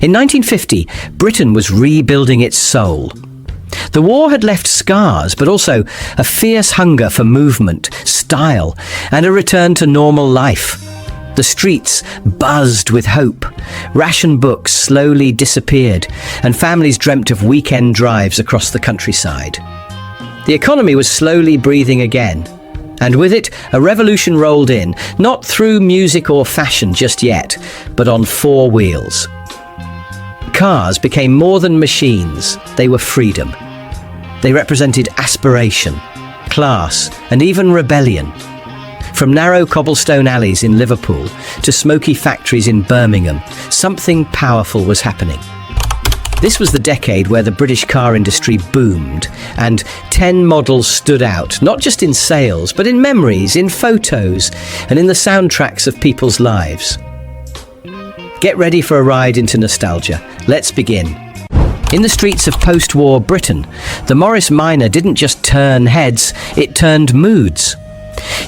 In 1950, Britain was rebuilding its soul. The war had left scars, but also a fierce hunger for movement, style, and a return to normal life. The streets buzzed with hope. Ration books slowly disappeared, and families dreamt of weekend drives across the countryside. The economy was slowly breathing again, and with it, a revolution rolled in, not through music or fashion just yet, but on four wheels. Cars became more than machines, they were freedom. They represented aspiration, class, and even rebellion. From narrow cobblestone alleys in Liverpool to smoky factories in Birmingham, something powerful was happening. This was the decade where the British car industry boomed, and 10 models stood out, not just in sales, but in memories, in photos, and in the soundtracks of people's lives. Get ready for a ride into nostalgia. Let's begin. In the streets of post-war Britain, the Morris Minor didn't just turn heads, it turned moods.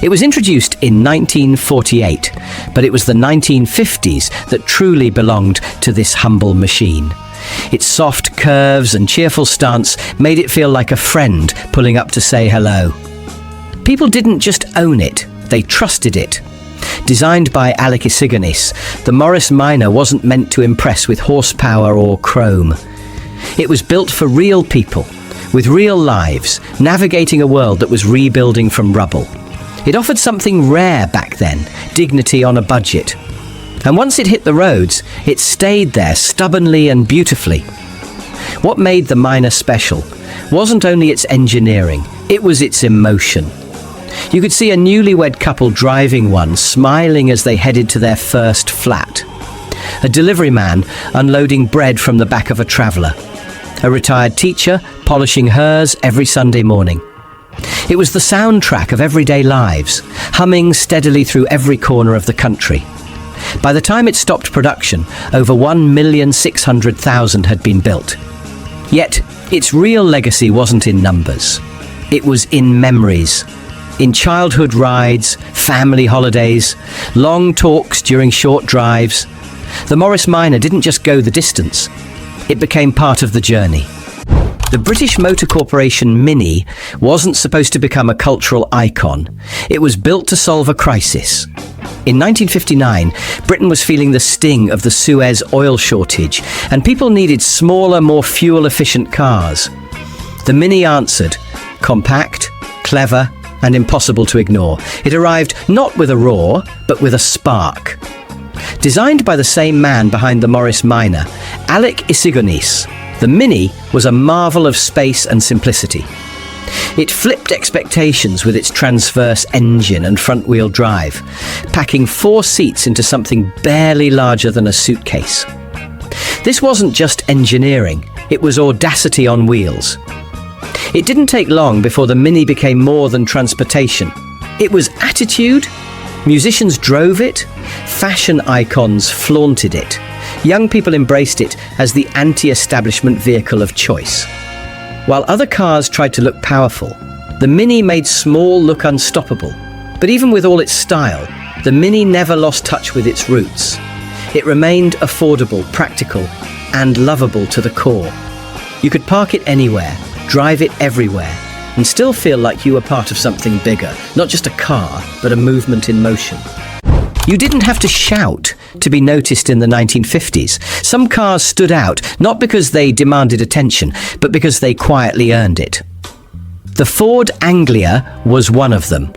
It was introduced in 1948, but it was the 1950s that truly belonged to this humble machine. Its soft curves and cheerful stance made it feel like a friend pulling up to say hello. People didn't just own it, they trusted it. Designed by Alec Isigonis, the Morris Minor wasn't meant to impress with horsepower or chrome. It was built for real people, with real lives, navigating a world that was rebuilding from rubble. It offered something rare back then, dignity on a budget. And once it hit the roads, it stayed there stubbornly and beautifully. What made the Minor special wasn't only its engineering, it was its emotion. You could see a newlywed couple driving one, smiling as they headed to their first flat. A delivery man unloading bread from the back of a traveller. A retired teacher polishing hers every Sunday morning. It was the soundtrack of everyday lives, humming steadily through every corner of the country. By the time it stopped production, over 1,600,000 had been built. Yet, its real legacy wasn't in numbers. It was in memories. In childhood rides, family holidays, long talks during short drives. The Morris Minor didn't just go the distance. It became part of the journey. The British Motor Corporation Mini wasn't supposed to become a cultural icon. It was built to solve a crisis. In 1959, Britain was feeling the sting of the Suez oil shortage, and people needed smaller, more fuel-efficient cars. The Mini answered, compact, clever, and impossible to ignore. It arrived not with a roar, but with a spark. Designed by the same man behind the Morris Minor, Alec Isigonis, the Mini was a marvel of space and simplicity. It flipped expectations with its transverse engine and front-wheel drive, packing 4 seats into something barely larger than a suitcase. This wasn't just engineering, it was audacity on wheels. It didn't take long before the Mini became more than transportation. It was attitude. Musicians drove it, fashion icons flaunted it. Young people embraced it as the anti-establishment vehicle of choice. While other cars tried to look powerful, the Mini made small look unstoppable. But even with all its style, the Mini never lost touch with its roots. It remained affordable, practical, and lovable to the core. You could park it anywhere, drive it everywhere, and still feel like you were part of something bigger, not just a car, but a movement in motion. You didn't have to shout to be noticed in the 1950s. Some cars stood out, not because they demanded attention, but because they quietly earned it. The Ford Anglia was one of them.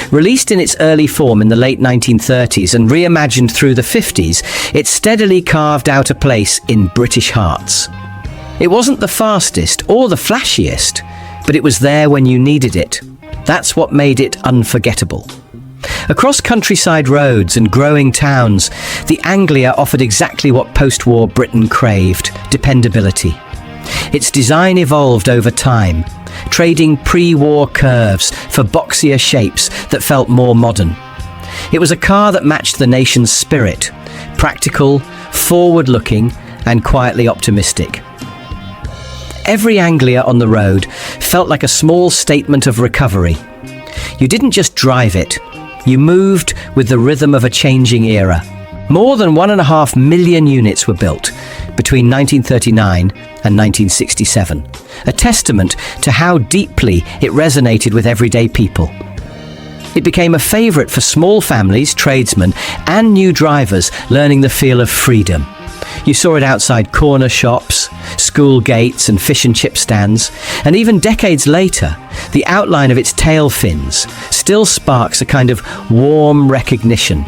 Released in its early form in the late 1930s and reimagined through the 50s, it steadily carved out a place in British hearts. It wasn't the fastest or the flashiest, but it was there when you needed it. That's what made it unforgettable. Across countryside roads and growing towns, the Anglia offered exactly what post-war Britain craved: dependability. Its design evolved over time, trading pre-war curves for boxier shapes that felt more modern. It was a car that matched the nation's spirit: practical, forward-looking, and quietly optimistic. Every Anglia on the road felt like a small statement of recovery. You didn't just drive it, you moved with the rhythm of a changing era. More than 1.5 million units were built, between 1939 and 1967, a testament to how deeply it resonated with everyday people. It became a favourite for small families, tradesmen, and new drivers learning the feel of freedom. You saw it outside corner shops, school gates and fish and chip stands, and even decades later, the outline of its tail fins still sparks a kind of warm recognition.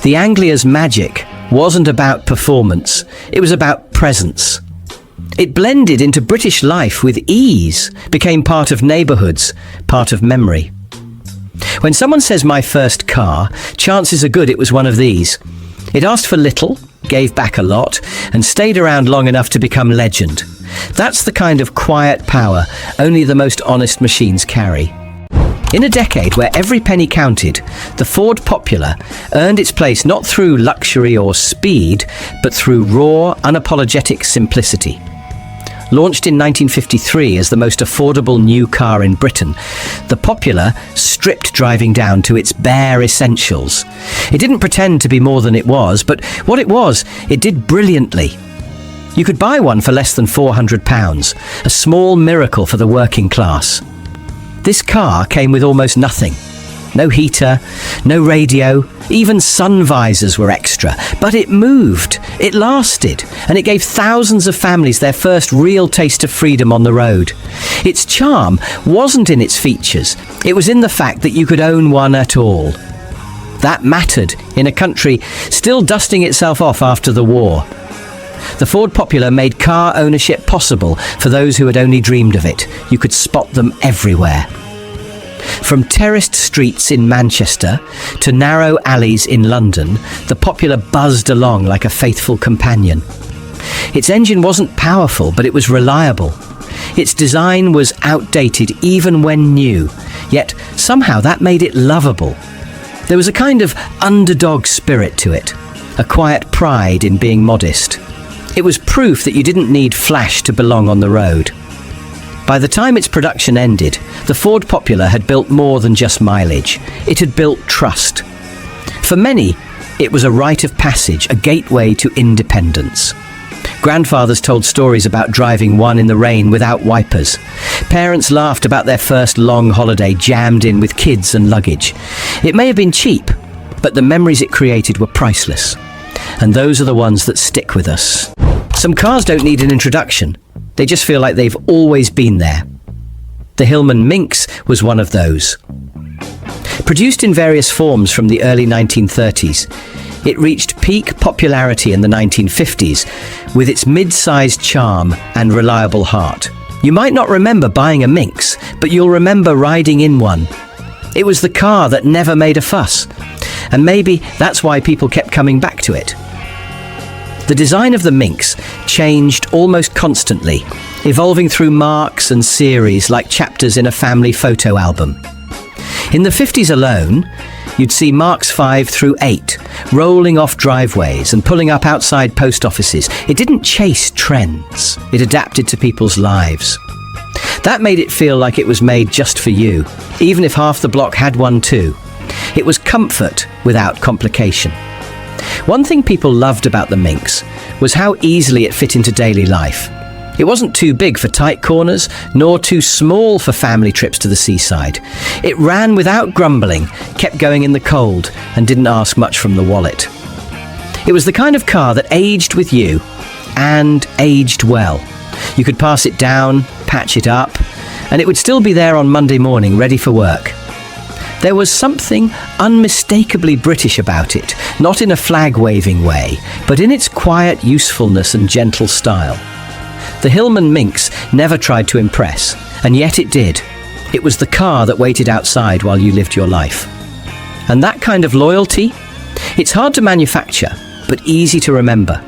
The Anglia's magic wasn't about performance, it was about presence. It blended into British life with ease, became part of neighbourhoods, part of memory. When someone says my first car, chances are good it was one of these. It asked for little, gave back a lot, and stayed around long enough to become legend. That's the kind of quiet power only the most honest machines carry. In a decade where every penny counted, the Ford Popular earned its place not through luxury or speed, but through raw, unapologetic simplicity. Launched in 1953 as the most affordable new car in Britain, the Popular stripped driving down to its bare essentials. It didn't pretend to be more than it was, but what it was, it did brilliantly. You could buy one for less than £400, a small miracle for the working class. This car came with almost nothing. No heater, no radio, even sun visors were extra. But it moved, it lasted, and it gave thousands of families their first real taste of freedom on the road. Its charm wasn't in its features, it was in the fact that you could own one at all. That mattered in a country still dusting itself off after the war. The Ford Popular made car ownership possible for those who had only dreamed of it. You could spot them everywhere. From terraced streets in Manchester to narrow alleys in London, the Popular buzzed along like a faithful companion. Its engine wasn't powerful, but it was reliable. Its design was outdated even when new, yet somehow that made it lovable. There was a kind of underdog spirit to it, a quiet pride in being modest. It was proof that you didn't need flash to belong on the road. By the time its production ended, the Ford Popular had built more than just mileage. It had built trust. For many, it was a rite of passage, a gateway to independence. Grandfathers told stories about driving one in the rain without wipers. Parents laughed about their first long holiday jammed in with kids and luggage. It may have been cheap, but the memories it created were priceless. And those are the ones that stick with us. Some cars don't need an introduction. They just feel like they've always been there. The Hillman Minx was one of those. Produced in various forms from the early 1930s, it reached peak popularity in the 1950s with its mid-sized charm and reliable heart. You might not remember buying a Minx, but you'll remember riding in one. It was the car that never made a fuss, and maybe that's why people kept coming back to it. The design of the Minx changed almost constantly, evolving through marques and series like chapters in a family photo album. In the 50s alone, you'd see Marks 5 through 8 rolling off driveways and pulling up outside post offices. It didn't chase trends, it adapted to people's lives. That made it feel like it was made just for you, even if half the block had one too. It was comfort without complication. One thing people loved about the Minx was how easily it fit into daily life. It wasn't too big for tight corners, nor too small for family trips to the seaside. It ran without grumbling, kept going in the cold, and didn't ask much from the wallet. It was the kind of car that aged with you, and aged well. You could pass it down, patch it up, and it would still be there on Monday morning, ready for work. There was something unmistakably British about it, not in a flag-waving way, but in its quiet usefulness and gentle style. The Hillman Minx never tried to impress, and yet it did. It was the car that waited outside while you lived your life. And that kind of loyalty? It's hard to manufacture, but easy to remember.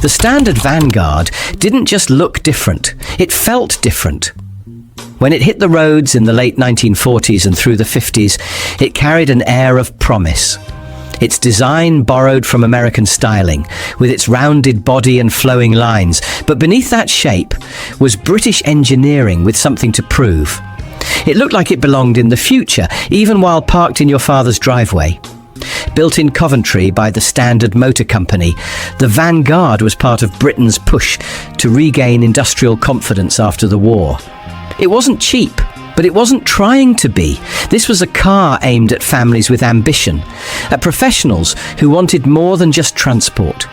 The standard Vanguard didn't just look different, it felt different. When it hit the roads in the late 1940s and through the 50s, it carried an air of promise. Its design borrowed from American styling, with its rounded body and flowing lines, but beneath that shape was British engineering with something to prove. It looked like it belonged in the future, even while parked in your father's driveway. built in Coventry by the Standard Motor Company, the Vanguard was part of Britain's push to regain industrial confidence after the war. It wasn't cheap, but it wasn't trying to be. This was a car aimed at families with ambition, at professionals who wanted more than just transport.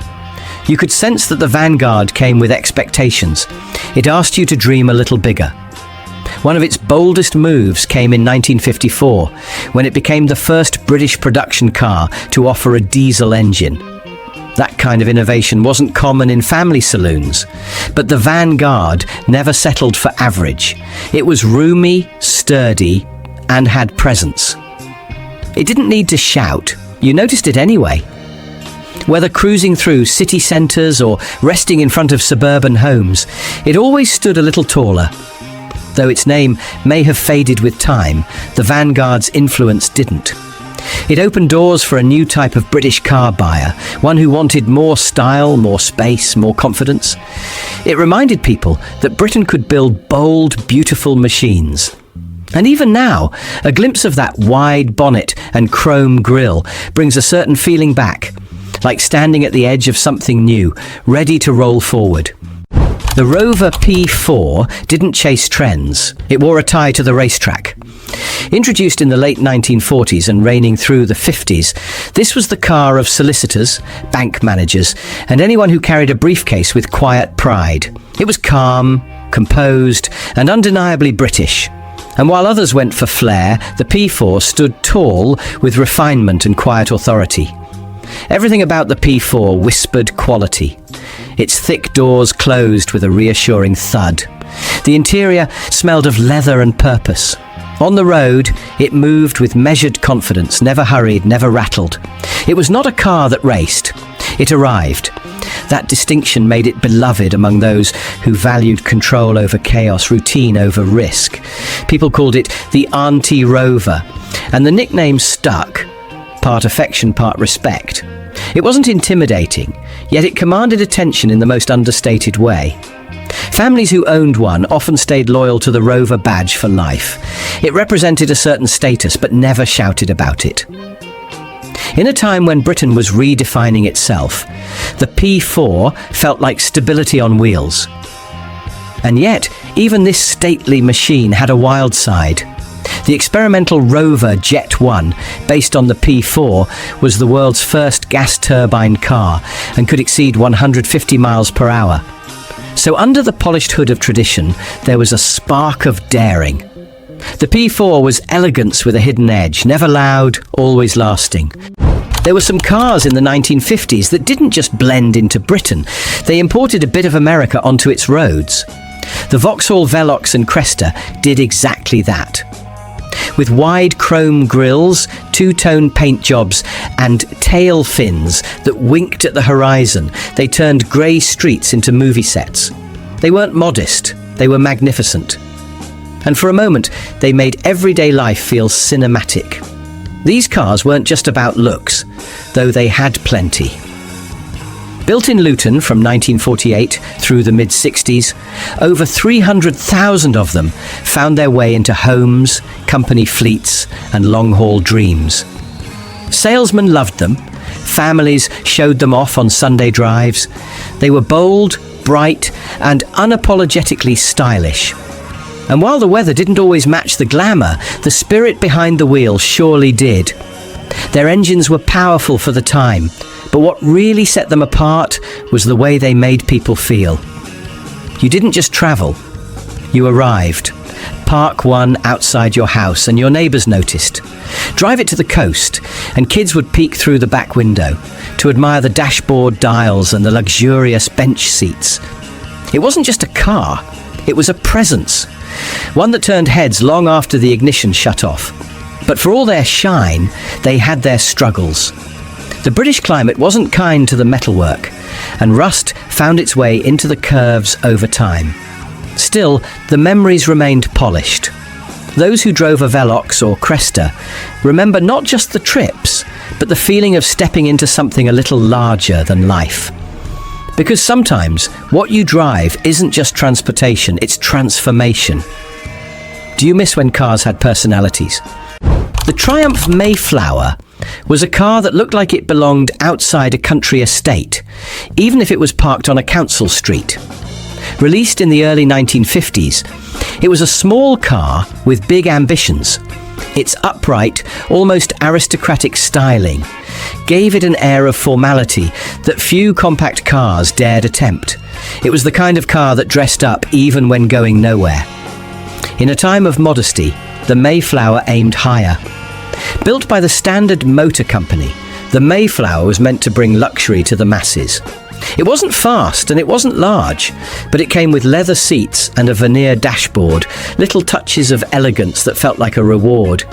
You could sense that the Vanguard came with expectations. It asked you to dream a little bigger. One of its boldest moves came in 1954, when it became the first British production car to offer a diesel engine. That kind of innovation wasn't common in family saloons, but the Vanguard never settled for average. It was roomy, sturdy, and had presence. It didn't need to shout. You noticed it anyway. Whether cruising through city centres or resting in front of suburban homes, it always stood a little taller. Though its name may have faded with time, the Vanguard's influence didn't. It opened doors for a new type of British car buyer, one who wanted more style, more space, more confidence. It reminded people that Britain could build bold, beautiful machines. And even now, a glimpse of that wide bonnet and chrome grille brings a certain feeling back, like standing at the edge of something new, ready to roll forward. The Rover P4 didn't chase trends. It wore a tie to the racetrack. Introduced in the late 1940s and reigning through the 50s, this was the car of solicitors, bank managers, and anyone who carried a briefcase with quiet pride. It was calm, composed, and undeniably British. And while others went for flair, the P4 stood tall with refinement and quiet authority. Everything about the P4 whispered quality. Its thick doors closed with a reassuring thud. The interior smelled of leather and purpose. On the road, it moved with measured confidence, never hurried, never rattled. It was not a car that raced. It arrived. That distinction made it beloved among those who valued control over chaos, routine over risk. People called it the Auntie Rover, and the nickname stuck, part affection, part respect. It wasn't intimidating, yet it commanded attention in the most understated way. Families who owned one often stayed loyal to the Rover badge for life. It represented a certain status, but never shouted about it. In a time when Britain was redefining itself, the P4 felt like stability on wheels. And yet, even this stately machine had a wild side. The experimental Rover Jet 1, based on the P4, was the world's first gas turbine car and could exceed 150 miles per hour. So under the polished hood of tradition, there was a spark of daring. The P4 was elegance with a hidden edge, never loud, always lasting. There were some cars in the 1950s that didn't just blend into Britain, they imported a bit of America onto its roads. The Vauxhall Velox and Cresta did exactly that. With wide chrome grilles, two-tone paint jobs, and tail fins that winked at the horizon, they turned grey streets into movie sets. They weren't modest, they were magnificent. And for a moment, they made everyday life feel cinematic. These cars weren't just about looks, though they had plenty. Built in Luton from 1948 through the mid-60s, over 300,000 of them found their way into homes, company fleets, and long-haul dreams. Salesmen loved them. Families showed them off on Sunday drives. They were bold, bright, and unapologetically stylish. And while the weather didn't always match the glamour, the spirit behind the wheel surely did. Their engines were powerful for the time, but what really set them apart was the way they made people feel. You didn't just travel, you arrived. Park one outside your house and your neighbours noticed. Drive it to the coast and kids would peek through the back window to admire the dashboard dials and the luxurious bench seats. It wasn't just a car, it was a presence. One that turned heads long after the ignition shut off. But for all their shine, they had their struggles. The British climate wasn't kind to the metalwork, and rust found its way into the curves over time. Still, the memories remained polished. Those who drove a Velox or Cresta remember not just the trips, but the feeling of stepping into something a little larger than life. Because sometimes what you drive isn't just transportation, it's transformation. Do you miss when cars had personalities? The Triumph Mayflower was a car that looked like it belonged outside a country estate, even if it was parked on a council street. Released in the early 1950s, it was a small car with big ambitions. Its upright, almost aristocratic styling gave it an air of formality that few compact cars dared attempt. It was the kind of car that dressed up even when going nowhere. In a time of modesty, the Mayflower aimed higher. Built by the Standard Motor Company, the Mayflower was meant to bring luxury to the masses. It wasn't fast and it wasn't large, but it came with leather seats and a veneer dashboard, little touches of elegance that felt like a reward.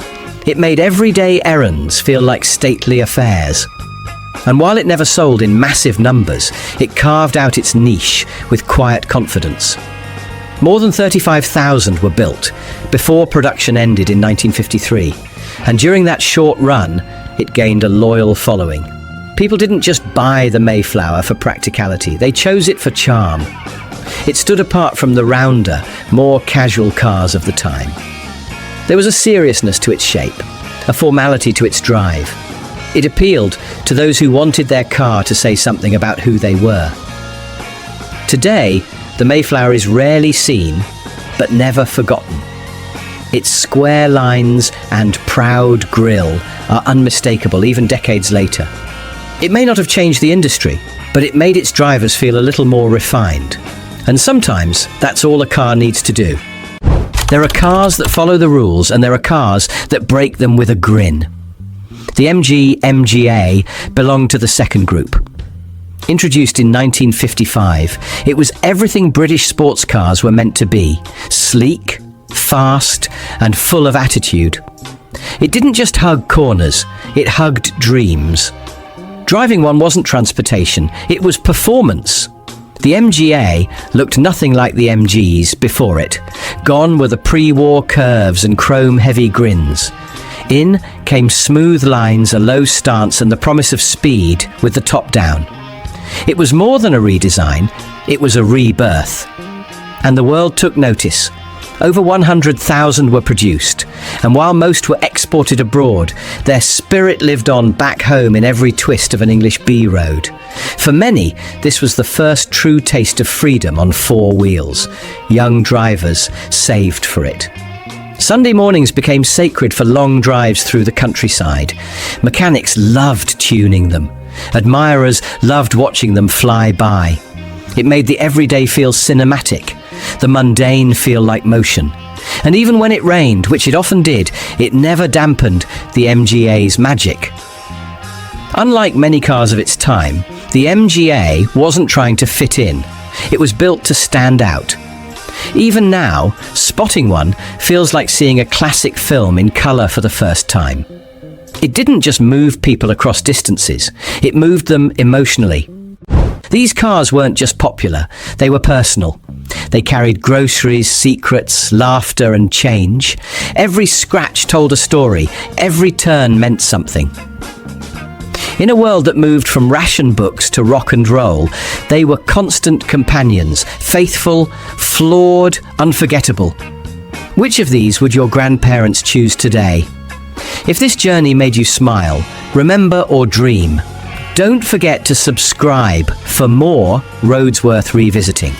It made everyday errands feel like stately affairs. And while it never sold in massive numbers, it carved out its niche with quiet confidence. More than 35,000 were built before production ended in 1953, and during that short run, it gained a loyal following. People didn't just buy the Mayflower for practicality, they chose it for charm. It stood apart from the rounder, more casual cars of the time. There was a seriousness to its shape, a formality to its drive. It appealed to those who wanted their car to say something about who they were. Today, the Mayflower is rarely seen, but never forgotten. Its square lines and proud grille are unmistakable even decades later. It may not have changed the industry, but it made its drivers feel a little more refined. And sometimes that's all a car needs to do. There are cars that follow the rules, and there are cars that break them with a grin. The MG MGA belonged to the second group. Introduced in 1955, it was everything British sports cars were meant to be: sleek, fast, and full of attitude. It didn't just hug corners, it hugged dreams. Driving one wasn't transportation, it was performance. The MGA looked nothing like the MGs before it. Gone were the pre-war curves and chrome-heavy grins. In came smooth lines, a low stance, and the promise of speed with the top down. It was more than a redesign, it was a rebirth. And the world took notice. Over 100,000 were produced, and while most were exported abroad, their spirit lived on back home in every twist of an English B road. For many, this was the first true taste of freedom on four wheels. Young drivers saved for it. Sunday mornings became sacred for long drives through the countryside. Mechanics loved tuning them. Admirers loved watching them fly by. It made the everyday feel cinematic, the mundane feel like motion. And even when it rained, which it often did, it never dampened the MGA's magic. Unlike many cars of its time, the MGA wasn't trying to fit in. It was built to stand out. Even now, spotting one feels like seeing a classic film in colour for the first time. It didn't just move people across distances, it moved them emotionally. These cars weren't just popular, they were personal. They carried groceries, secrets, laughter, and change. Every scratch told a story, every turn meant something. In a world that moved from ration books to rock and roll, they were constant companions, faithful, flawed, unforgettable. Which of these would your grandparents choose today? If this journey made you smile, remember or dream, don't forget to subscribe for more Roads Worth Revisiting.